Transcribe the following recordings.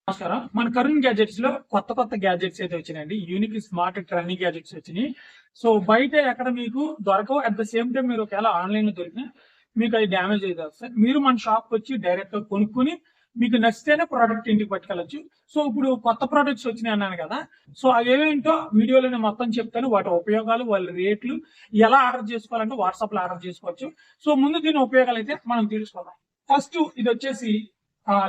నమస్కారం. మన కరుణ్ గ్యాడ్జెట్స్ లో కొత్త గ్యాడ్జెట్స్ అయితే వచ్చినాయండి. యూనిక్ స్మార్ట్ ట్రెండీ గ్యాడ్జెట్స్ వచ్చినాయి. సో బయట ఎక్కడ మీకు దొరకవు. అట్ ద సేమ్ టైం మీరు ఒకవేళ ఆన్లైన్ లో దొరికినా మీకు అది డ్యామేజ్ అయితే వస్తాయి. మీరు మన షాప్ వచ్చి డైరెక్ట్ గా కొనుక్కుని మీకు నచ్చితేనే ప్రోడక్ట్ ఇంటికి పట్టుకెళ్ళచ్చు. సో ఇప్పుడు కొత్త ప్రోడక్ట్స్ వచ్చినాయి అన్నాను కదా. సో అవేంటో వీడియోలోనే మొత్తం చెప్తాను. వాటి ఉపయోగాలు, వాళ్ళ రేట్లు, ఎలా ఆర్డర్ చేసుకోవాలంటే వాట్సాప్ లో ఆర్డర్ చేసుకోవచ్చు. సో ముందు దీని ఉపయోగాలు అయితే మనం తెలుసుకుందాం. ఫస్ట్ ఇది వచ్చేసి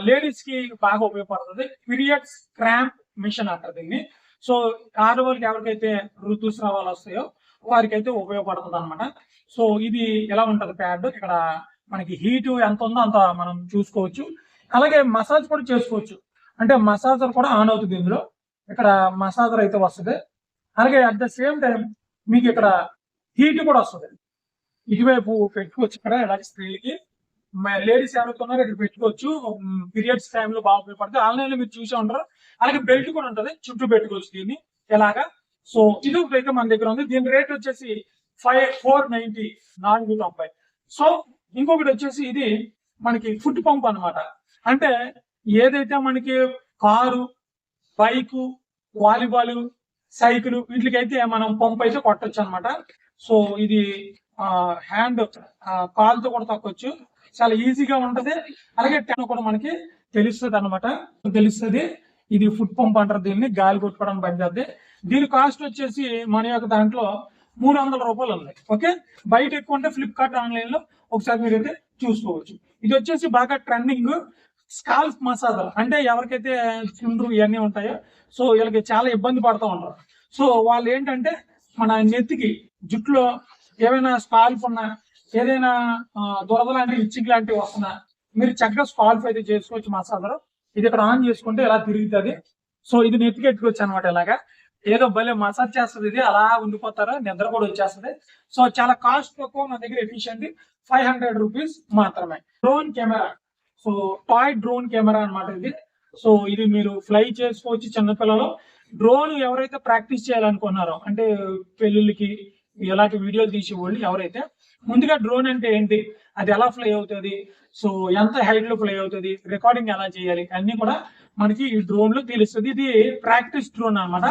లేడీస్ కి బాగా ఉపయోగపడుతుంది. పీరియడ్స్ క్రాంప్ మిషన్ అంటారు దీన్ని. సో ఆడవాళ్ళకి ఎవరికైతే ఋతుస్రావాలు వస్తాయో వారికి అయితే ఉపయోగపడుతుంది అనమాట. సో ఇది ఎలా ఉంటది ప్యాడ్, ఇక్కడ మనకి హీట్ ఎంత ఉందో అంత మనం చూసుకోవచ్చు. అలాగే మసాజ్ కూడా చేసుకోవచ్చు. అంటే మసాజర్ కూడా ఆన్ అవుతుంది ఇందులో. ఇక్కడ మసాజర్ అయితే వస్తుంది. అలాగే అట్ ద సేమ్ టైం మీకు ఇక్కడ హీట్ కూడా వస్తుంది. ఇటువైపు పెట్టుకోవచ్చు. ఇక్కడ ఇలాంటి స్త్రీలకి లేడీస్ ఎవరుకున్నారో ఇక్కడ పెట్టుకోవచ్చు. పీరియడ్స్ టైంలో బాగా ఉపయోగపడుతుంది. ఆన్లైన్ లో మీరు చూసే ఉంటారు. అలాగే బెల్ట్ కూడా ఉంటది, చుట్టూ పెట్టుకోవచ్చు దీన్ని ఎలాగా. సో ఇది అయితే మన దగ్గర ఉంది. దీని రేట్ వచ్చేసి 490 490. సో ఇంకొకటి వచ్చేసి ఇది మనకి ఫుడ్ పంప్ అనమాట. అంటే ఏదైతే మనకి కారు, బైకు, వాలీబాల్, సైకిల్ వీటికైతే మనం పంప్ అయితే కొట్టచ్చు అనమాట. సో ఇది హ్యాండ్ కాల్తో కూడా తొక్కొచ్చు. చాలా ఈజీగా ఉంటది. అలాగే టైం కూడా మనకి తెలుస్తుంది అనమాట. తెలుస్తుంది. ఇది ఫుడ్ పంప్ అంటారు దీన్ని. గాలి కొట్టుకోవడానికి పనిచేద్ది. దీని కాస్ట్ వచ్చేసి మన యొక్క దాంట్లో 300 రూపాయలు ఉంది. ఓకే, బయట ఎక్కువ ఉంటే ఫ్లిప్కార్ట్, ఆన్లైన్ లో ఒకసారి మీరు అయితే చూసుకోవచ్చు. ఇది వచ్చేసి బాగా ట్రెండింగ్ స్కాల్ప్ మసాజర్. అంటే ఎవరికైతే చుండ్రు ఇవన్నీ ఉంటాయో సో వీళ్ళకి చాలా ఇబ్బంది పడుతూ ఉంటారు. సో వాళ్ళు ఏంటంటే మన నెత్తికి జుట్టులో ఏమైనా స్కాల్ప్ ఉన్నా, ఏదైనా దురద లాంటివి, ఇచ్చింగ్ లాంటివి వస్తున్నా మీరు చక్కగా స్కాల్ప్ అయితే చేసుకోవచ్చు మసాజర్. ఇది ఇక్కడ ఆన్ చేసుకుంటే ఇలా తిరుగుతుంది. సో ఇది నెత్తికి ఎట్టుకోవచ్చు అనమాట. ఇలాగా ఏదో భలే మసాజ్ చేస్తుంది. ఇది అలా ఉండిపోతారు, నిద్ర కూడా వచ్చేస్తుంది. సో చాలా కాస్ట్ తక్కువ, మన దగ్గర ఎఫిషియెంట్ 500 రూపీస్ మాత్రమే. Drone camera. So toy drone camera అనమాట ఇది. సో ఇది మీరు ఫ్లై చేసుకోవచ్చు. చిన్నపిల్లలు డ్రోన్ ఎవరైతే ప్రాక్టీస్ చేయాలనుకున్నారో, అంటే పెళ్లిళ్ళకి ఎలాంటి వీడియోలు తీసేవాళ్ళు ఎవరైతే, ముందుగా డ్రోన్ అంటే ఏంటి, అది ఎలా ఫ్లై అవుతుంది, సో ఎంత హైట్ లో ఫ్లై అవుతుంది, రికార్డింగ్ ఎలా చేయాలి అన్ని కూడా మనకి ఈ డ్రోన్ లో తెలుస్తుంది. ఇది ప్రాక్టీస్ డ్రోన్ అనమాట.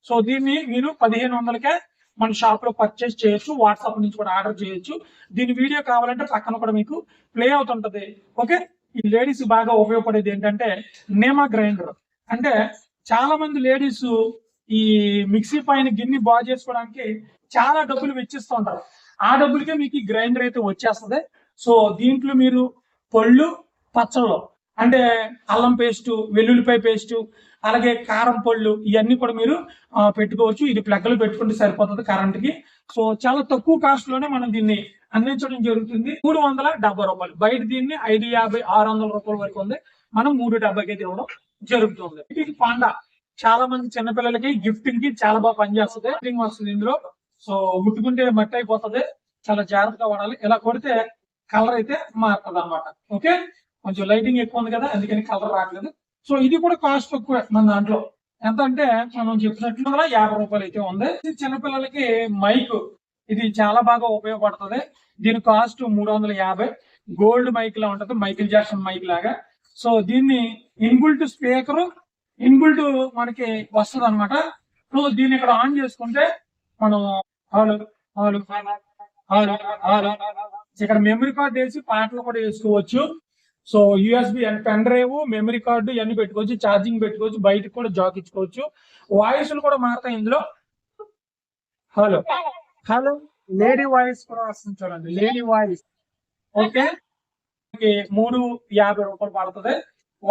సో దీన్ని మీరు 1500కే మన షాప్ లో పర్చేస్ చేయొచ్చు. వాట్సాప్ నుంచి కూడా ఆర్డర్ చేయొచ్చు. దీని వీడియో కావాలంటే పక్కన కూడా మీకు ప్లే అవుతుంటది. ఓకే, ఈ లేడీస్ బాగా ఉపయోగపడేది ఏంటంటే నేమా గ్రైండర్. అంటే చాలా మంది లేడీస్ ఈ మిక్సీ పైన గిన్నె బాగు చేసుకోవడానికి చాలా డబ్బులు వెచ్చిస్తూ ఉంటారు. ఆ డబ్బులకే మీకు ఈ గ్రైండర్ అయితే వచ్చేస్తుంది. సో దీంట్లో మీరు పళ్ళు, పచ్చళ్ళు, అంటే అల్లం పేస్టు, వెల్లుల్లిపాయ పేస్టు, అలాగే కారం పళ్ళు ఇవన్నీ కూడా మీరు పెట్టుకోవచ్చు. ఇది ప్లగ్లు పెట్టుకుంటే సరిపోతుంది కరెంట్ కి. సో చాలా తక్కువ కాస్ట్ లోనే మనం దీన్ని అందించడం జరుగుతుంది. 370 రూపాయలు. బయట దీన్ని 550 600 రూపాయల వరకు ఉంది. మనం 370కి అయితే ఇవ్వడం జరుగుతుంది. ఇది పాండా. చాలా మంది చిన్నపిల్లలకి గిఫ్టింగ్ కి చాలా బాగా పనిచేస్తుంది. వస్తుంది ఇందులో. సో ముట్టుకుంటే మట్టి అయిపోతుంది. చాలా జాగ్రత్తగా వాడాలి. ఇలా కొడితే కలర్ అయితే మారుతుంది అనమాట. ఓకే, కొంచెం లైటింగ్ ఎక్కువ ఉంది కదా, అందుకని కలర్ రావట్లేదు. సో ఇది కూడా కాస్ట్ తక్కువ మన దాంట్లో. ఎంత అంటే మనం చెప్పినట్లు 50 రూపాయలు అయితే ఉంది. చిన్నపిల్లలకి మైక్, ఇది చాలా బాగా ఉపయోగపడుతుంది. దీని కాస్ట్ 350. గోల్డ్ మైక్ లా ఉంటది, మైకిల్ జాక్సన్ మైక్ లాగా. సో దీన్ని ఇన్బుల్ట్ స్పీకర్, ఇన్బుల్ట్ మనకి వస్తుంది అనమాట. సో దీన్ని ఇక్కడ ఆన్ చేసుకుంటే మనం ఇక్కడ మెమరీ కార్డ్ వేసి పాటలు కూడా వేసుకోవచ్చు. So USB and pen drive, memory card ఇవన్నీ పెట్టుకోవచ్చు. ఛార్జింగ్ పెట్టుకోవచ్చు. బయటకు కూడా జాక్ ఇచ్చుకోవచ్చు. వాయిస్లు కూడా మారుతాయి ఇందులో. హలో హలో లేడీ వాయిస్ కూడా వస్తుంది చూడండి, లేడీ వాయిస్. ఓకే, 350 రూపాయలు పడుతుంది.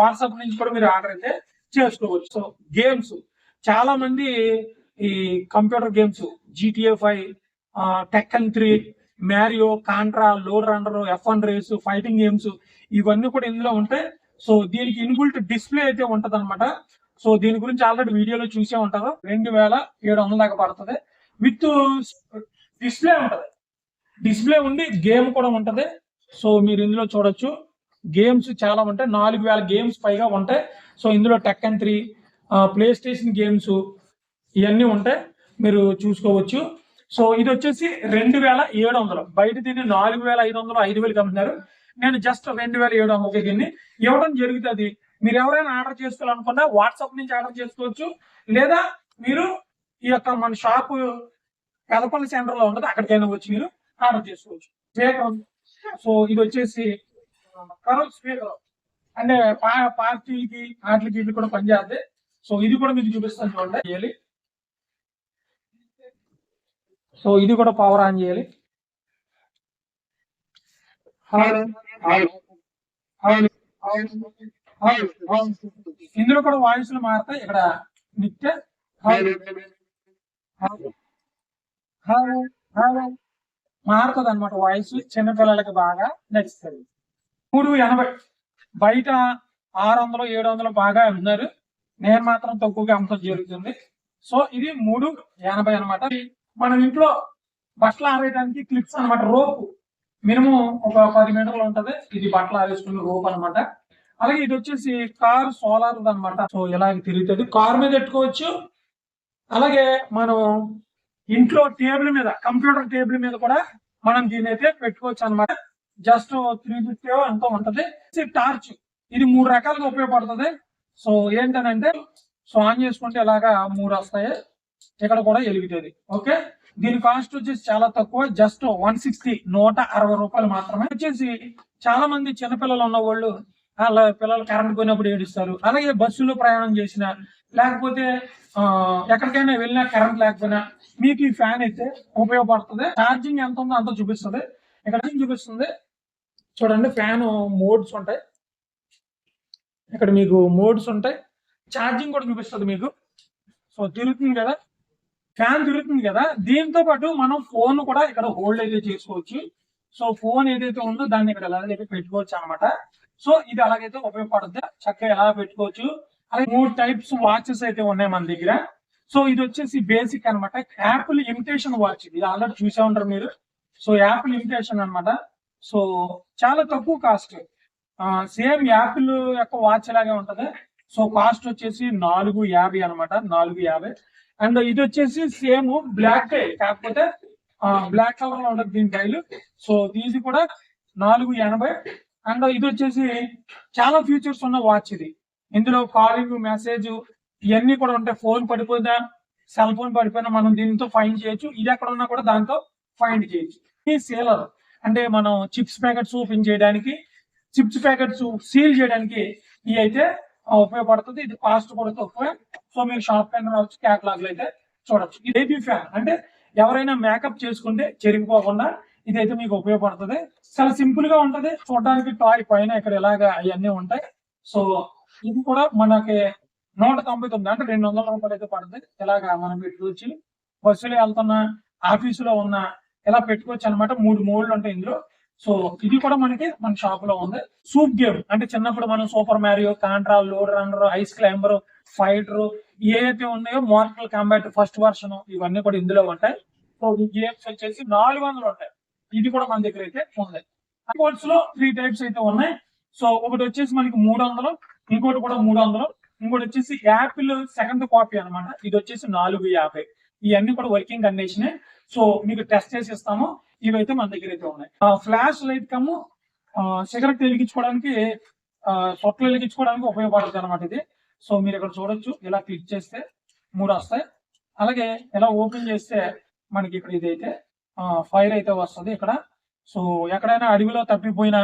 వాట్సాప్ నుంచి కూడా మీరు ఆర్డర్ అయితే చేసుకోవచ్చు. సో గేమ్స్, చాలా మంది ఈ computer games, GTA 5, Tekken 3, Mario, Contra, Lode Runner, F1 race, fighting games ఇవన్నీ కూడా ఇందులో ఉంటాయి. సో దీనికి ఇన్బుల్ట్ డిస్ప్లే అయితే ఉంటది అనమాట. సో దీని గురించి ఆల్రెడీ వీడియోలో చూసే ఉంటారు. 2700 దాకా పడుతుంది. విత్ డిస్ప్లే ఉంటది. డిస్ప్లే ఉండి గేమ్ కూడా ఉంటది. సో మీరు ఇందులో చూడొచ్చు. గేమ్స్ చాలా ఉంటాయి. 4000 గేమ్స్ పైగా ఉంటాయి. సో ఇందులో టెక్కన్ 3, ప్లే స్టేషన్ గేమ్స్ ఇవన్నీ ఉంటాయి, మీరు చూసుకోవచ్చు. సో ఇది వచ్చేసి 2700. బయట దీన్ని 4500 5000 అమ్ముతున్నారు. నేను జస్ట్ 2700 దీన్ని ఇవ్వడం జరుగుతుంది. మీరు ఎవరైనా ఆర్డర్ చేసుకోవాలనుకున్నా వాట్సాప్ నుంచి ఆర్డర్ చేసుకోవచ్చు, లేదా మీరు ఈ యొక్క మన షాపు పెదపల్లి సెంటర్ లో ఉంటుంది, అక్కడికైనా వచ్చి మీరు ఆర్డర్ చేసుకోవచ్చు. స్పీకర్, సో ఇది వచ్చేసి కరోల్ స్పీకర్, అంటే పార్టీకి వాటికి ఇవి కూడా పనిచేస్తాయి. సో ఇది కూడా మీకు చూపిస్తాను చూడండి. సో ఇది కూడా పవర్ ఆన్ చేయాలి. ఇందులో కూడా వాయిస్లు మారుతాయి. ఇక్కడ నిత్య మారుతుంది అనమాట వాయిస్, చిన్నపిల్లలకి బాగా నచ్చుతుంది. 380 బయట 600 700 బాగా అమ్ముతున్నారు, నేను మాత్రం తక్కువగా అమ్మటం జరుగుతుంది. సో ఇది 380 అనమాట. మనం ఇంట్లో బట్టలు ఆరేయడానికి క్లిప్స్ అనమాట, రోపు మినిమం ఒక 10 మీటర్లు ఉంటది. ఇది బట్టలు ఆరేసుకునే రోప్ అనమాట. అలాగే ఇది వచ్చేసి కార్ సోలార్ అనమాట. సో ఇలాగ తిరుగుతుంది, కార్ మీద పెట్టుకోవచ్చు. అలాగే మనం ఇంట్లో టేబుల్ మీద, కంప్యూటర్ టేబుల్ మీద కూడా మనం దీని అయితే పెట్టుకోవచ్చు అనమాట. జస్ట్ 350 ఎంతో ఉంటది. టార్చ్, ఇది 3 రకాలుగా ఉపయోగపడుతుంది. సో ఏంటనంటే, సో ఆన్ చేసుకుంటే ఇలాగా 3 వస్తాయి, ఇక్కడ కూడా వెలుగుతుంది. ఓకే, దీని కాస్ట్ వచ్చేసి చాలా తక్కువ, జస్ట్ 160 160 రూపాయలు మాత్రమే. వచ్చేసి చాలా మంది చిన్నపిల్లలు ఉన్న వాళ్ళు అలా పిల్లలు కరెంట్ పోయినప్పుడు ఏడుస్తారు. అలాగే బస్సులో ప్రయాణం చేసిన, లేకపోతే ఎక్కడికైనా వెళ్ళినా కరెంట్ లేకపోయినా మీకు ఈ ఫ్యాన్ అయితే ఉపయోగపడుతుంది. ఛార్జింగ్ ఎంత ఉందో అంత చూపిస్తుంది. ఇక్కడ చూపిస్తుంది చూడండి, ఫ్యాన్ మోడ్స్ ఉంటాయి, ఇక్కడ మీకు మోడ్స్ ఉంటాయి, ఛార్జింగ్ కూడా చూపిస్తుంది మీకు. సో తిరుగుతుంది కదా, ఫ్యాన్ తిరుగుతుంది కదా, దీంతో పాటు మనం ఫోన్ కూడా ఇక్కడ హోల్డ్ అయితే చేసుకోవచ్చు. సో ఫోన్ ఏదైతే ఉందో దాన్ని ఇక్కడ ఎలాగైతే పెట్టుకోవచ్చు అనమాట. సో ఇది అలాగైతే ఉపయోగపడుతుంది, చక్కగా ఎలా పెట్టుకోవచ్చు. అలాగే 3 టైప్స్ వాచెస్ అయితే ఉన్నాయి మన దగ్గర. సో ఇది వచ్చేసి బేసిక్ అనమాట, యాపిల్ ఇమిటేషన్ వాచ్. ఇది ఆల్రెడీ చూసే ఉంటారు మీరు. సో యాపిల్ ఇమిటేషన్ అనమాట. సో చాలా తక్కువ కాస్ట్, సేమ్ యాపిల్ యొక్క వాచ్ లాగే ఉంటది. సో కాస్ట్ వచ్చేసి 450 అనమాట, 450. అండ్ ఇది వచ్చేసి సేమ్ బ్లాక్, కాకపోతే బ్లాక్ కలర్ లో ఉంటుంది దీని టైల్. సో దీది కూడా 480. అండ్ ఇది వచ్చేసి చాలా ఫీచర్స్ ఉన్న వాచ్ ఇది. ఇందులో కాలింగ్, మెసేజ్ ఇవన్నీ కూడా ఉంటాయి. ఫోన్ పడిపోయినా, సెల్ ఫోన్ పడిపోయినా మనం దీంతో ఫైండ్ చేయొచ్చు. ఇది ఎక్కడ ఉన్నా కూడా దాంతో ఫైండ్ చేయొచ్చు. ఈ సీలర్ అంటే మనం చిప్స్ ప్యాకెట్స్ ఓపెన్ చేయడానికి, చిప్స్ ప్యాకెట్స్ సీల్ చేయడానికి ఇవి అయితే ఉపయోగపడుతుంది. ఇది కాస్ట్ కూడా తక్కువ. సో మీరు షాప్ పైన రావచ్చు, క్యాటలాగ్ లో అయితే చూడొచ్చు. ఇది బేబీ ఫ్యాన్, అంటే ఎవరైనా మేకప్ చేసుకుంటే చెరిగిపోకుండా ఇదైతే మీకు ఉపయోగపడుతుంది. చాలా సింపుల్ గా ఉంటది, చూడడానికి టాయ్ పైన ఇక్కడ ఇలాగా అవన్నీ ఉంటాయి. సో ఇది కూడా మనకి 199, అంటే 200 రూపాయలు అయితే పడుతుంది. ఇలాగా మనం పెట్టుకోవచ్చు, బస్సులో వెళ్తున్నా, ఆఫీసులో ఉన్నా ఇలా పెట్టుకోవచ్చు అనమాట. 3 మోడ్లు ఉంటాయి ఇందులో. సో ఇది కూడా మనకి మన షాప్ లో ఉంది. సూప్ గేమ్, అంటే చిన్నప్పుడు మనం super Mario, Contra, Lode runner, ice climber, fighter ఏవైతే ఉన్నాయో, మార్టల్ కాంబాట్ ఫస్ట్ వర్షన్, ఇవన్నీ కూడా ఇందులో ఉంటాయి. సో ఈ గేమ్స్ వచ్చేసి 400 ఉంటాయి. ఇది కూడా మన దగ్గర అయితే ఉంది. స్పోర్ట్స్ లో 3 టైప్స్ అయితే ఉన్నాయి. సో ఒకటి వచ్చేసి మనకి 300, ఇంకోటి కూడా 300, ఇంకోటి వచ్చేసి యాపిల్ సెకండ్ కాపీ అనమాట. ఇది వచ్చేసి 450. ఇవన్నీ కూడా వర్కింగ్ కండిషన్. సో మీకు టెస్ట్ చేసి ఇస్తాము. ఇవైతే మన దగ్గర అయితే ఉన్నాయి. ఫ్లాష్ లైట్ కమ్ము సిగరెట్ వెలిగించుకోవడానికి, సొట్లు వెలిగించుకోవడానికి ఉపయోగపడుతుంది అనమాట ఇది. సో మీరు ఇక్కడ చూడొచ్చు, ఇలా క్లిక్ చేస్తే 3 వస్తాయి. అలాగే ఇలా ఓపెన్ చేస్తే మనకి ఇక్కడ ఇదైతే ఫైర్ అయితే వస్తుంది ఇక్కడ. సో ఎక్కడైనా అడవిలో తప్పిపోయినా,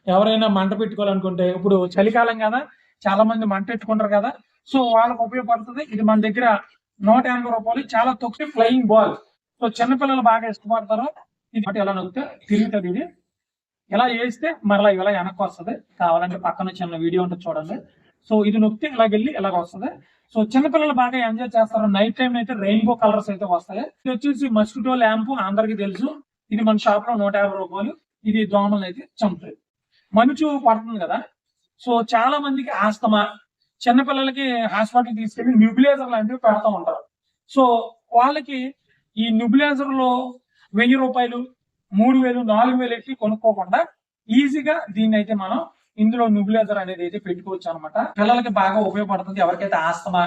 ఎవరైనా మంట పెట్టుకోవాలనుకుంటే, ఇప్పుడు చలికాలం కదా, చాలా మంది మంట పెట్టుకుంటారు కదా, సో వాళ్ళకి ఉపయోగపడుతుంది. ఇది మన దగ్గర 180 రూపాయలు, చాలా తక్కువ. ఫ్లయింగ్ బాల్, సో చిన్నపిల్లలు బాగా ఇష్టపడతారు. ఇది ఎలా నొక్కితే తిరుగుతుంది. ఇది ఇలా వేస్తే మరలా ఇలా వెనక్కి వస్తుంది. కావాలంటే పక్కన చిన్న వీడియో ఉంటుంది చూడండి. సో ఇది నొక్కితే ఇలాగెళ్ళి ఇలాగ వస్తుంది. సో చిన్నపిల్లలు బాగా ఎంజాయ్ చేస్తారు. నైట్ టైం అయితే రెయిన్బో కలర్స్ అయితే వస్తాయి. ఇది వచ్చేసి మస్కిటో ల్యాంప్, అందరికి తెలుసు. ఇది మన షాప్ లో 150 రూపాయలు. ఇది దోమలు అయితే చంపుతాయి. మంచు పడుతుంది కదా, సో చాలా మందికి ఆస్తమా, చిన్నపిల్లలకి హాస్పిటల్ తీసుకెళ్లి న్యూబిలైజర్ లాంటివి పెడతా ఉంటారు. సో వాళ్ళకి ఈ న్యూబిలైజర్ లో 1000 రూపాయలు, 3000, 4000 ఎట్టి కొనుక్కోకుండా ఈజీగా దీన్ని అయితే మనం ఇందులో న్యూబిలైజర్ అనేది అయితే పెట్టుకోవచ్చు అనమాట. పిల్లలకి బాగా ఉపయోగపడుతుంది. ఎవరికైతే ఆస్తమా,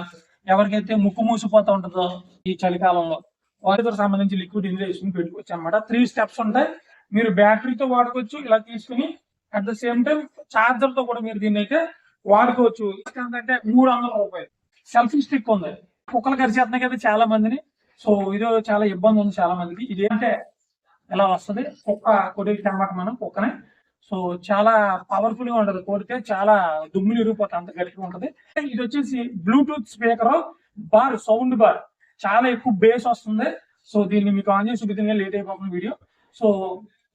ఎవరికైతే ముక్కు మూసిపోతూ ఉంటుందో ఈ చలికాలంలో, వాటితో సంబంధించి లిక్విడ్ ఇందులో వేసుకుని పెట్టుకోవచ్చు అనమాట. 3 స్టెప్స్ ఉంటాయి. మీరు బ్యాటరీతో వాడుకోవచ్చు ఇలా తీసుకుని, at the same time charger తో కూడా మీరు దీన్ని అయితే వాడుకోవచ్చు. ఏంటంటే 300 రూపాయలు సెల్ఫీ స్టిక్ ఉంది. కుక్కలు కరిచేస్తున్నాయి కదా చాలా మందిని. సో ఇది చాలా ఇబ్బంది ఉంది చాలా మందికి. ఇదేంటే ఇలా వస్తుంది, కుక్క కొడికి టమాట మనం కుక్కనే. సో చాలా పవర్ఫుల్ గా ఉంటది, కొడితే చాలా దుమ్ములు ఇరిగిపోతాయి, అంత గట్టిగా ఉంటది. ఇది వచ్చేసి Bluetooth speaker bar, sound bar, చాలా ఎక్కువ బేస్ వస్తుంది. సో దీన్ని మీకు ఆన్ చేసి చూపితే లేట్ అయిపోతుంది వీడియో. సో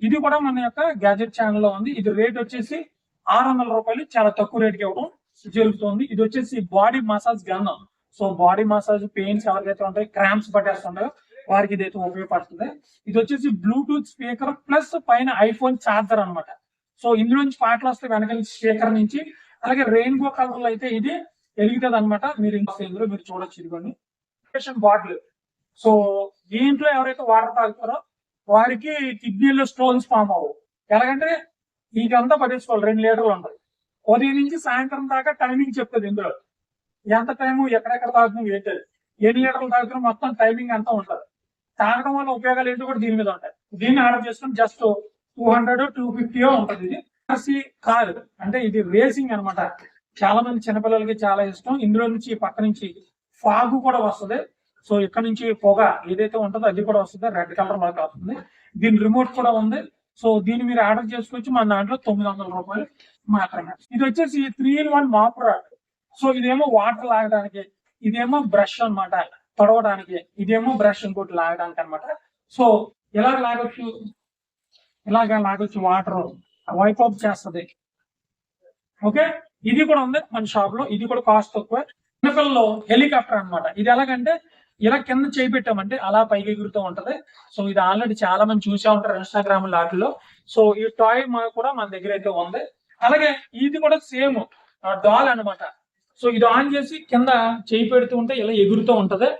ఇది కూడా మన యొక్క గ్యాజెట్ ఛానల్ లో ఉంది. ఇది రేట్ వచ్చేసి 600 రూపాయలు, చాలా తక్కువ రేట్కి ఇవ్వడం జరుగుతుంది. ఇది వచ్చేసి body massage gun. So body massage pains ఎవరికైతే ఉంటాయి, క్రాంప్స్ పట్టేస్తుంటాయో వారికి ఇదైతే ఉపయోగపడుతుంది. ఇది వచ్చేసి బ్లూటూత్ స్పీకర్ ప్లస్ పైన ఐఫోన్ చార్జర్ అనమాట. సో ఇందులో నుంచి పాటలు వస్తాయి వెనక నుంచి స్పీకర్ నుంచి. అలాగే రెయిన్బో కలర్ లో అయితే ఇది వెలుగుతుంది అనమాట. మీరు ఇందులో మీరు చూడొచ్చు. ఇదిగోండి బాటిల్. సో దీంట్లో ఎవరైతే వాటర్ తాగుతారో వారికి కిడ్నీలో స్టోన్స్ ఫామ్ అవ్వవు. ఎలాగంటే ఇదంతా పట్టేసుకోవాలి, 2 లీటర్లు ఉంటాయి. ఉదయం నుంచి సాయంత్రం దాకా టైమింగ్ చెప్తుంది ఇందులో, ఎంత టైము, ఎక్కడెక్కడ తాగుతుంది, ఏంటది, ఎన్ని లీటర్లు తాగుతున్నాం, మొత్తం టైమింగ్ అంతా ఉంటుంది. తాగడం వల్ల ఉపయోగాలు ఏంటో కూడా దీని మీద ఉంటాయి. దీన్ని ఆర్డర్ చేసుకుని జస్ట్ 200 250 ఉంటుంది. ఇది కార్ అంటే ఇది రేసింగ్ అనమాట. చాలా మంది చిన్నపిల్లలకి చాలా ఇష్టం. ఇందులో నుంచి పక్క నుంచి ఫాగ్ కూడా వస్తుంది. సో ఇక్కడ నుంచి పొగ ఏదైతే ఉంటుందో అది కూడా వస్తుంది, రెడ్ కలర్ లాగా వస్తుంది. దీని రిమోట్ కూడా ఉంది. సో దీన్ని మీరు ఆర్డర్ చేసుకోవచ్చు. మన దాంట్లో 900 రూపాయలు మాత్రమే. ఇది వచ్చేసి 3-in-1 మాప్ రాడ్. సో ఇదేమో వాటర్ లాగడానికి, ఇదేమో బ్రష్ అనమాట తొడవడానికి, ఇదేమో బ్రష్ ఇంకోటి లాగడానికి అనమాట. సో ఇలాగ లాగొచ్చు, ఇలాగ లాగొచ్చు, వాటర్ వైప్ అవుట్ చేస్తుంది. ఓకే, ఇది కూడా ఉంది మన షాప్ లో. ఇది కూడా కాస్ట్ తక్కువ. చిన్నపిల్లలో హెలికాప్టర్ అనమాట. ఇది ఎలాగంటే ఇలా కింద చేయి పెట్టామంటే అలా పైకి ఎగురుతూ ఉంటది. సో ఇది ఆల్రెడీ చాలా మంది చూసే ఉంటారు ఇన్స్టాగ్రామ్ లాట్లో. సో ఈ టాయ్ కూడా మన దగ్గర అయితే ఉంది. అలాగే ఇది కూడా సేమ్ డాల్ అనమాట. సో ఇది ఆన్ చేసి కింద చేయి పెడుతూ ఉంటే ఇలా ఎగురుతూ ఉంటది.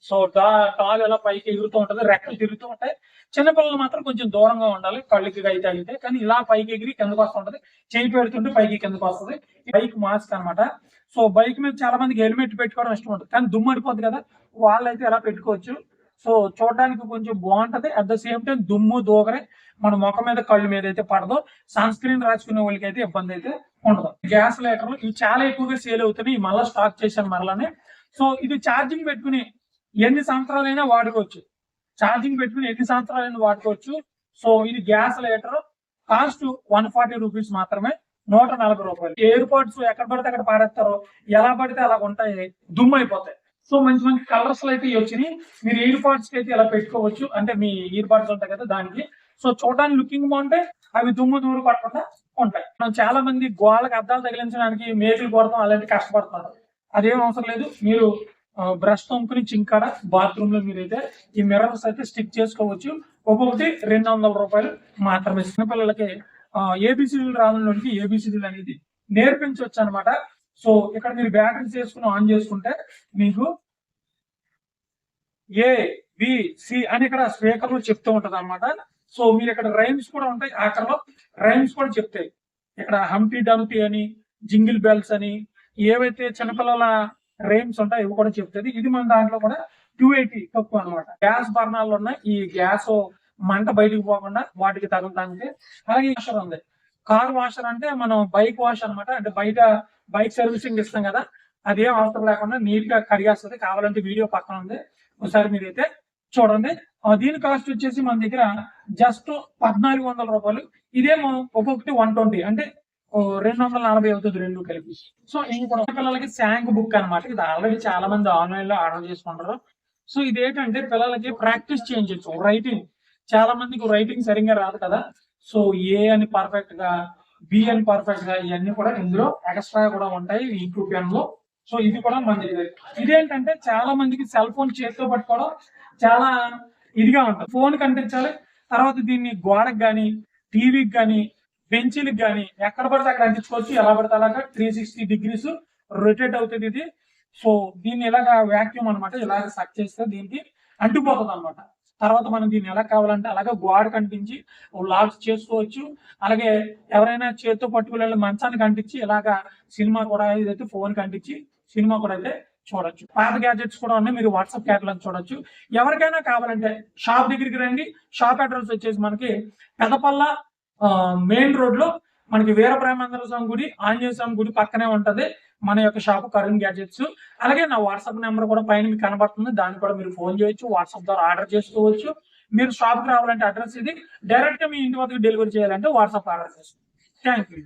సో డాల్ ఇలా పైకి ఎగురుతూ ఉంటది, రెక్కలు తిరుగుతూ ఉంటాయి. చిన్నపిల్లలు మాత్రం కొంచెం దూరంగా ఉండాలి, కళ్ళకి అయితే అయితే. కానీ ఇలా పైకి ఎగిరి కిందకు వస్తుంటది, చేయి పెడుతుంటే పైకి కిందకు వస్తుంది. బైక్ మాస్క్ అనమాట. సో బైక్ మీద చాలా మందికి హెల్మెట్ పెట్టుకోవడం ఇష్టం ఉంటుంది, కానీ దుమ్ము అడిపోద్ది కదా, వాళ్ళైతే ఎలా పెట్టుకోవచ్చు. సో చూడడానికి కొంచెం బాగుంటది. అట్ ద సేమ్ టైం దుమ్ము దూకరే మన ముఖం మీద కళ్ళు మీద అయితే పడదు. సన్ స్క్రీన్ రాసుకునే వాళ్ళకి అయితే ఇబ్బంది అయితే ఉండదు. గ్యాస్ లైటర్లు ఇవి చాలా ఎక్కువగా సేల్ అవుతున్నాయి, మళ్ళీ స్టాక్ చేశాను మరలానే. సో ఇది ఛార్జింగ్ పెట్టుకుని ఎన్ని సంవత్సరాలైనా వాడుకోవచ్చు. ఛార్జింగ్ పెట్టుకుని ఎన్ని సంవత్సరాలైనా వాడుకోవచ్చు. సో ఇది గ్యాస్ లైటర్, కాస్ట్ 140 రూపీస్ మాత్రమే, 140 రూపాయలు. ఎయిర్ పాడ్స్ ఎక్కడ పడితే అక్కడ పారేస్తారో, ఎలా పడితే అలా ఉంటాయి, దుమ్ము అయిపోతాయి. సో మంచి మంచి కలర్స్ అయితే వచ్చినాయి. మీరు ఇయర్ పాడ్స్ కి అయితే ఇలా పెట్టుకోవచ్చు, అంటే మీ ఇయర్ పాడ్స్ ఉంటాయి కదా దానికి. సో చూడడానికి లుకింగ్ బాగుంటాయి, అవి దుమ్ము దూరు పట్టకుండా ఉంటాయి. మనం చాలా మంది గోళ్ళకి అద్దాలు తగిలించడానికి మేకులు కొడతాం, అలాంటి కష్టపడుతున్నారు. అదేం అవసరం లేదు. మీరు బ్రష్ తోముకుని చింకాడ బాత్రూమ్ లో మీరైతే ఈ మిర్రర్స్ అయితే స్టిక్ చేసుకోవచ్చు. ఒక్కొక్కటి 200 రూపాయలు మాత్రమే. చిన్నపిల్లలకి ఏబిసిడీలు రావడానికి ఏబిసిడీలు అనేది నేర్పించవచ్చు అనమాట. సో ఇక్కడ మీరు బ్యాటరీస్ చేసుకుని ఆన్ చేసుకుంటే మీకు ABC అని ఇక్కడ స్పీకర్లు చెప్తూ ఉంటది అనమాట. సో మీరు ఇక్కడ రైమ్స్ కూడా ఉంటాయి, ఆఖరిలో రైమ్స్ కూడా చెప్తాయి. ఇక్కడ హంపీ డంపీ అని, జింగిల్ బెల్స్ అని, ఏవైతే చిన్నపిల్లల రైమ్స్ ఉంటాయి ఇవి కూడా చెప్తుంది. ఇది మన దాంట్లో కూడా 280 తక్కువ అనమాట. గ్యాస్ బర్నాలు ఉన్నాయి, ఈ గ్యాస్ మంట బయటకు పోకుండా వాటికి తగలడానికి. అలాగే వాషర్ ఉంది. కార్ వాషర్ అంటే మనం బైక్ వాష్ అనమాట. అంటే బయట బైక్ సర్వీసింగ్ ఇస్తాం కదా, అదేం అవసరం లేకుండా నీట్ గా కడిగేస్తుంది. కావాలంటే వీడియో పక్కన ఉంది, ఒకసారి మీరైతే చూడండి. దీని కాస్ట్ వచ్చేసి మన దగ్గర జస్ట్ 1400 రూపాయలు. ఇదేమో ఒక్కొక్కటి 120, అంటే 240 అవుతుంది రెండు కలిపి. సో ఇది కూడా పిల్లలకి శాంక్ బుక్ అనమాట. ఇది ఆల్రెడీ చాలా మంది ఆన్లైన్ లో ఆర్డర్ చేసుకుంటారు. సో ఇది ఏంటంటే పిల్లలకి ప్రాక్టీస్ చేయించవచ్చు. రైటింగ్, చాలా మందికి రైటింగ్ సరిగ్గా రాదు కదా. సో ఏ అని పర్ఫెక్ట్ గా, బి అని పర్ఫెక్ట్ గా, ఇవన్నీ కూడా ఇందులో ఎక్స్ట్రా కూడా ఉంటాయి ఈ పెన్ లో. సో ఇది కూడా మన దగ్గర. ఇదేంటంటే చాలా మందికి సెల్ ఫోన్ చేతితో పట్టుకోవడం చాలా ఇదిగా ఉంటుంది, ఫోన్ కనిపించాలి. తర్వాత దీన్ని గోడకు కానీ, టీవీకి కానీ, బెంచీలకు కానీ ఎక్కడ పడితే అక్కడ అంటించుకోవచ్చు. ఎలా పడితే అలాగా 360 డిగ్రీస్ రొటేట్ అవుతుంది ఇది. సో దీన్ని ఇలాగా వ్యాక్యూమ్ అనమాట, ఇలాగ సక్ చేస్తే దీనికి అంటిపోతుంది అనమాట. తర్వాత మనం దీన్ని ఎలా కావాలంటే అలాగే గోడ కంటించి లాక్స్ చేసుకోవచ్చు. అలాగే ఎవరైనా చేతితో పట్టుకునే మంచానికి అంటించి ఇలాగా సినిమా కూడా ఇదైతే ఫోన్ కంటించి సినిమా కూడా అయితే చూడొచ్చు. పాత గ్యాజెట్స్ కూడా ఉన్నాయి, మీరు వాట్సాప్ క్యాటలాగ్ చూడొచ్చు. ఎవరికైనా కావాలంటే షాప్ దగ్గరికి రండి. షాప్ అడ్రస్ వచ్చేసి మనకి పెదపల్ల మెయిన్ రోడ్ లో మనకి వీరబ్రహ్మేంద్ర స్వామి గుడి, ఆంజనేయ స్వామి గుడి పక్కనే ఉంటది మన యొక్క షాప్ కరుణ్ గ్యాడ్జెట్స్. అలాగే నా వాట్సాప్ నెంబర్ కూడా పైన మీకు కనబడుతుంది, దాన్ని కూడా మీరు ఫోన్ చేయొచ్చు, వాట్సాప్ ద్వారా ఆర్డర్ చేసుకోవచ్చు. మీరు షాప్ కి రావాలంటే అడ్రస్ ఇది, డైరెక్ట్ గా మీ ఇంటి వద్దకు డెలివరీ చేయాలంటే వాట్సాప్ ఆర్డర్ చేసుకోవచ్చు. Thank you.